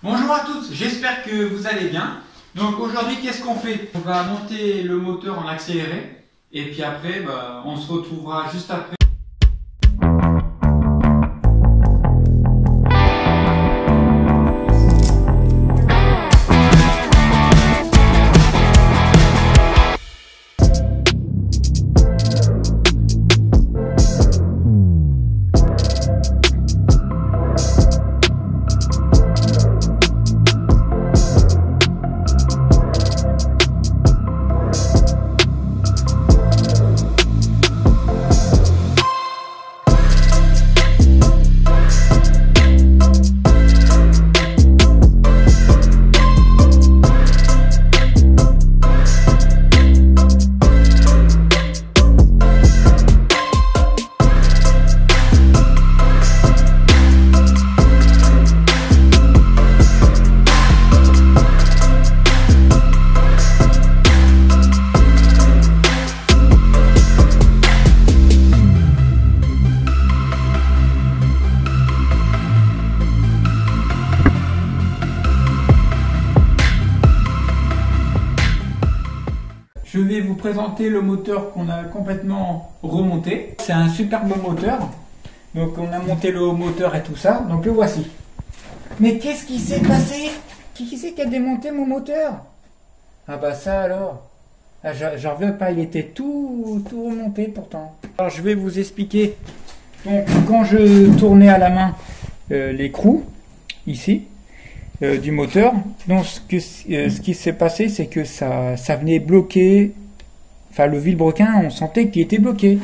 Bonjour à tous, j'espère que vous allez bien. Donc aujourd'hui, qu'est-ce qu'on fait? On va monter le moteur en accéléré et puis après, on se retrouvera juste après. Je vais vous présenter le moteur qu'on a complètement remonté. C'est un superbe moteur. Donc on a monté le moteur et tout ça. Donc le voici. Mais qu'est-ce qui s'est passé? Qui c'est qui a démonté mon moteur? Ah bah ça alors. Ah, j'en reviens pas, il était tout remonté pourtant. Alors je vais vous expliquer. Donc quand je tournais à la main l'écrou, ici, du moteur, donc ce qui s'est passé, c'est que ça venait bloquer, enfin le vilebrequin, on sentait qu'il était bloqué.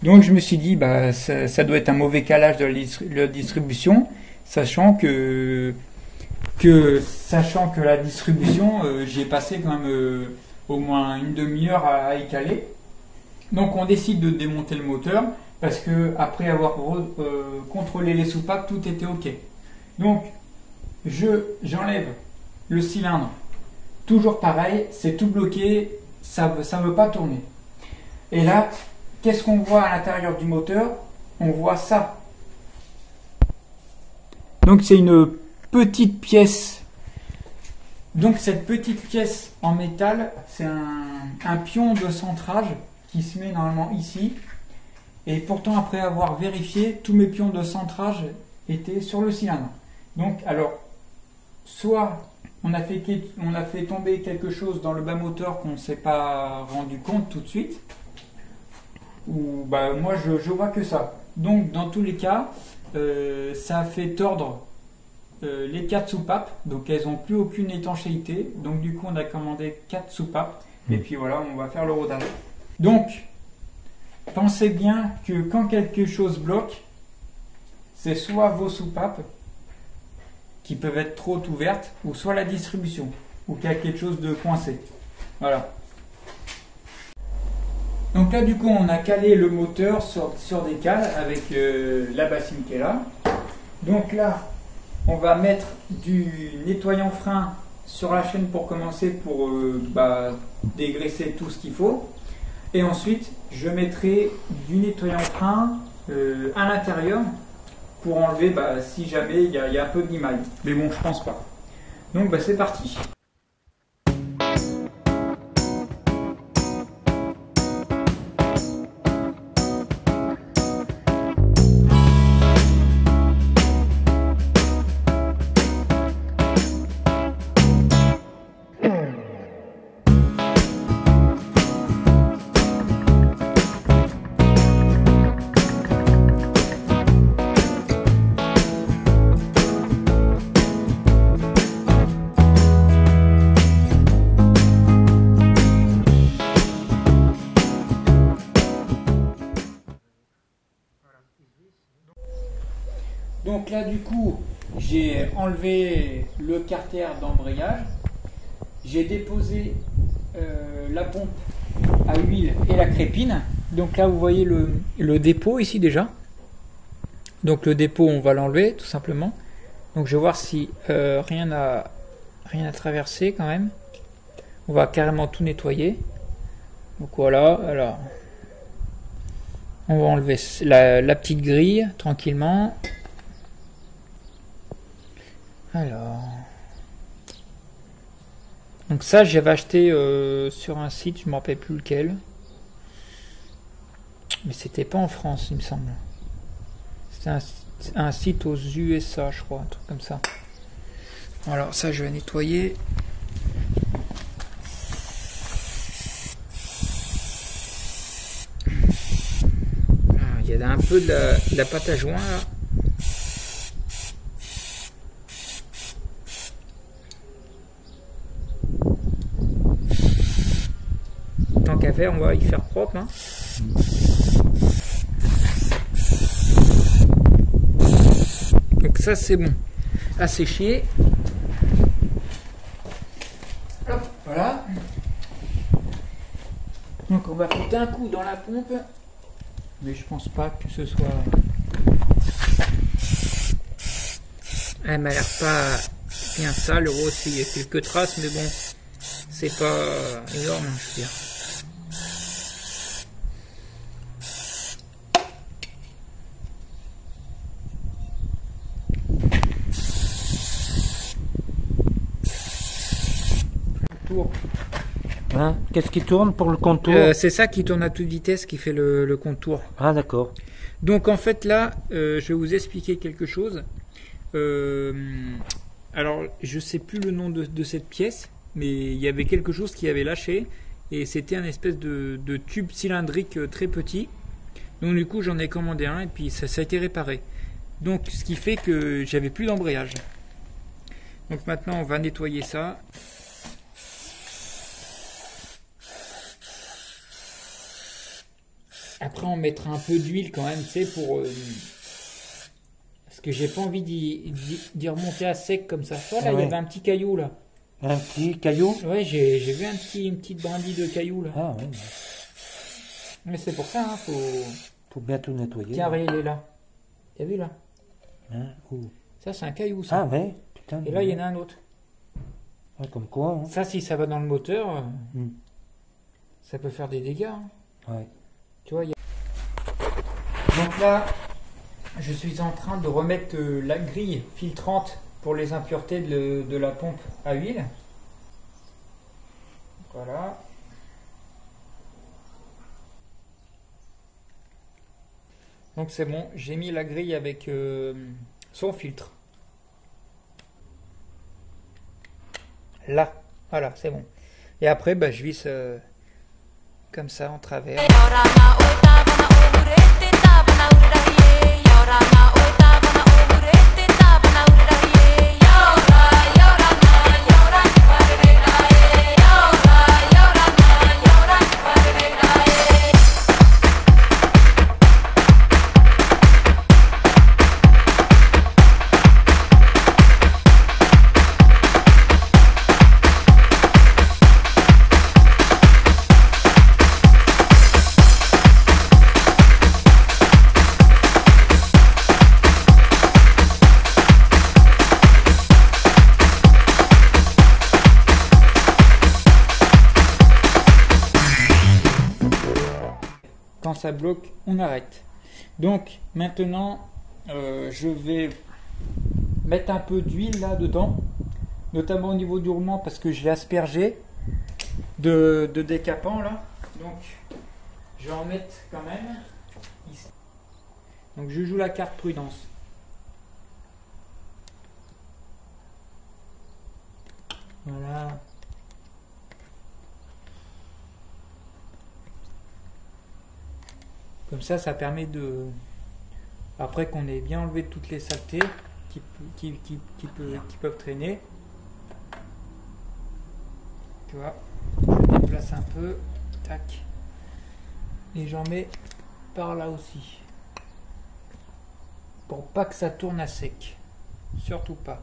Donc je me suis dit, bah ça doit être un mauvais calage de la distribution, sachant que la distribution, j'ai passé quand même au moins une demi-heure à y caler. Donc on décide de démonter le moteur, parce que après avoir contrôlé les soupapes, tout était ok. Donc j'enlève le cylindre, toujours pareil, c'est tout bloqué, ça veut pas tourner. Et là, qu'est-ce qu'on voit à l'intérieur du moteur? On voit ça. Donc c'est une petite pièce. Donc cette petite pièce en métal, c'est un pion de centrage qui se met normalement ici. Et pourtant, après avoir vérifié, tous mes pions de centrage étaient sur le cylindre. Donc alors, soit on a fait tomber quelque chose dans le bas moteur qu'on ne s'est pas rendu compte tout de suite, ou bah moi je vois que ça. Donc dans tous les cas, ça a fait tordre les 4 soupapes, donc elles n'ont plus aucune étanchéité. Donc du coup on a commandé 4 soupapes et puis voilà, on va faire le rodage. Donc pensez bien que quand quelque chose bloque, c'est soit vos soupapes qui peuvent être trop ouvertes, ou soit la distribution, ou qu'il y a quelque chose de coincé. Voilà. Donc là, du coup, on a calé le moteur sur des cales avec la bassine qui est là. Donc là, on va mettre du nettoyant frein sur la chaîne pour commencer, pour dégraisser tout ce qu'il faut. Et ensuite, je mettrai du nettoyant frein à l'intérieur, pour enlever si jamais il y a un peu de limaille. Mais bon, je pense pas. Donc c'est parti. Donc là du coup j'ai enlevé le carter d'embrayage, j'ai déposé la pompe à huile et la crépine. Donc là vous voyez le dépôt ici déjà. Donc le dépôt on va l'enlever tout simplement. Donc je vais voir si rien n'a traversé quand même. On va carrément tout nettoyer. Donc voilà, alors on va enlever la petite grille tranquillement. Alors, Donc ça, j'avais acheté sur un site, je ne me rappelle plus lequel. Mais c'était pas en France, il me semble. C'était un site aux USA, je crois, un truc comme ça. Alors ça, je vais nettoyer. Il y a un peu de la pâte à joint là. Tant qu'à faire, on va y faire propre. Hein. Donc ça c'est bon. À sécher. Hop, voilà. Donc on va foutre un coup dans la pompe. Mais je pense pas que ce soit... Elle m'a l'air pas bien sale. Aussi, il y a quelques traces, mais bon, c'est pas énorme, je veux dire. Hein? Qu'est-ce qui tourne pour le contour? C'est ça qui tourne à toute vitesse qui fait le contour. Ah d'accord. Donc en fait là, je vais vous expliquer quelque chose. Alors je sais plus le nom de cette pièce, mais il y avait quelque chose qui avait lâché et c'était un espèce de tube cylindrique très petit. Donc du coup j'en ai commandé un et puis ça a été réparé. Donc ce qui fait que j'avais plus d'embrayage. Donc maintenant on va nettoyer ça. Après, on mettra un peu d'huile quand même, tu sais, pour... parce que j'ai pas envie d'y remonter à sec comme ça. Oh là, il y avait un petit caillou là. Un petit caillou? Ouais, j'ai vu une petite brindille de caillou là. Ah oui. Mais c'est pour ça, hein, faut bien tout nettoyer. Tiens, regarde, il est là. T'as vu là? Hein? Où? Ça, c'est un caillou, ça. Ah ouais. Putain. Et là, il y en a un autre. Ouais, comme quoi, hein. Ça, si ça va dans le moteur, ça peut faire des dégâts. Hein. Ouais. Tu vois, donc là, je suis en train de remettre la grille filtrante pour les impuretés de la pompe à huile. Voilà. Donc c'est bon, j'ai mis la grille avec son filtre. Là, voilà, c'est bon. Et après, bah, je visse comme ça en travers. Quand ça bloque, on arrête. Donc maintenant, je vais mettre un peu d'huile là dedans, notamment au niveau du roulement parce que j'ai aspergé de décapant là. Donc je vais en mettre quand même ici. Donc je joue la carte prudence. Voilà. Comme ça permet de... Après qu'on ait bien enlevé toutes les saletés qui peuvent traîner. Tu vois, je déplace un peu. Tac. Et j'en mets par là aussi. Pour pas que ça tourne à sec. Surtout pas.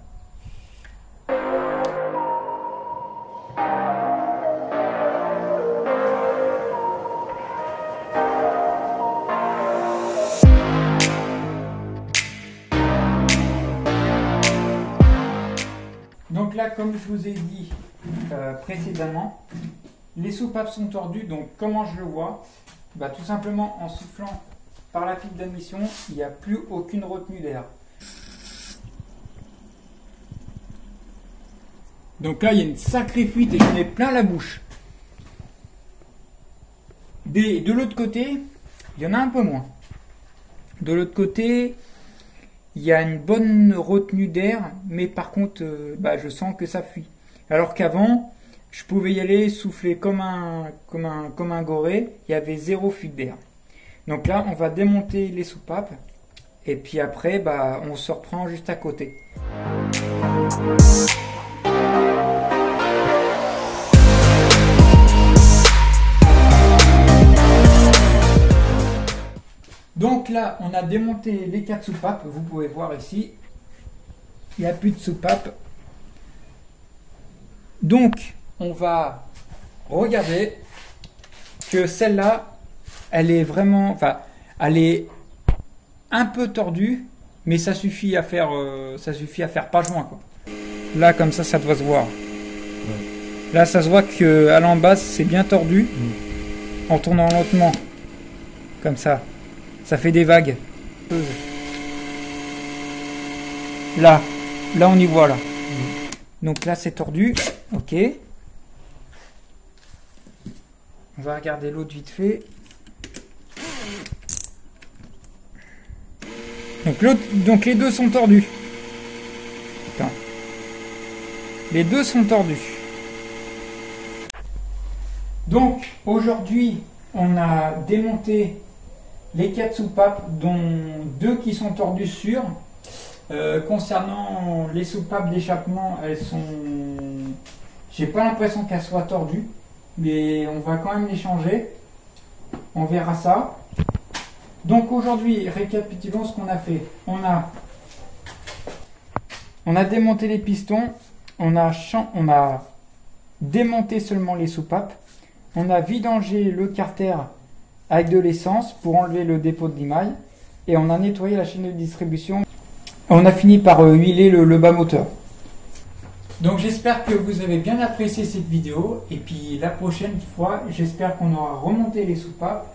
Donc là, comme je vous ai dit précédemment, les soupapes sont tordues. Donc comment je le vois? Bah, tout simplement en soufflant par la pipe d'admission, il n'y a plus aucune retenue d'air. Donc là, il y a une sacrée fuite et j'en ai plein la bouche. De l'autre côté, il y en a un peu moins. De l'autre côté, il y a une bonne retenue d'air, mais par contre, je sens que ça fuit. Alors qu'avant, je pouvais y aller souffler comme un goré, il y avait zéro fuite d'air. Donc là, on va démonter les soupapes, et puis après, on se reprend juste à côté. Donc là, on a démonté les 4 soupapes, vous pouvez voir ici, il n'y a plus de soupapes. Donc, on va regarder que celle-là, elle est vraiment, elle est un peu tordue, mais ça suffit à faire pas joint, quoi. Là, comme ça doit se voir. Là, ça se voit que à l'embase, c'est bien tordu, en tournant lentement, comme ça. Ça fait des vagues. Là on y voit là. Donc là c'est tordu. Ok. On va regarder l'autre vite fait. Donc les deux sont tordus. Putain. Les deux sont tordus. Donc aujourd'hui on a démonté les 4 soupapes, dont 2 qui sont tordues sûres. Concernant les soupapes d'échappement, j'ai pas l'impression qu'elles soient tordues, mais on va quand même les changer. On verra ça. Donc aujourd'hui, récapitulons ce qu'on a fait. On a démonté les pistons, on a démonté seulement les soupapes, on a vidangé le carter avec de l'essence pour enlever le dépôt de limaille, et on a nettoyé la chaîne de distribution. On a fini par huiler le bas moteur. Donc j'espère que vous avez bien apprécié cette vidéo, et puis la prochaine fois j'espère qu'on aura remonté les soupapes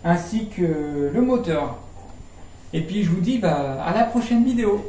ainsi que le moteur. Et puis je vous dis à la prochaine vidéo.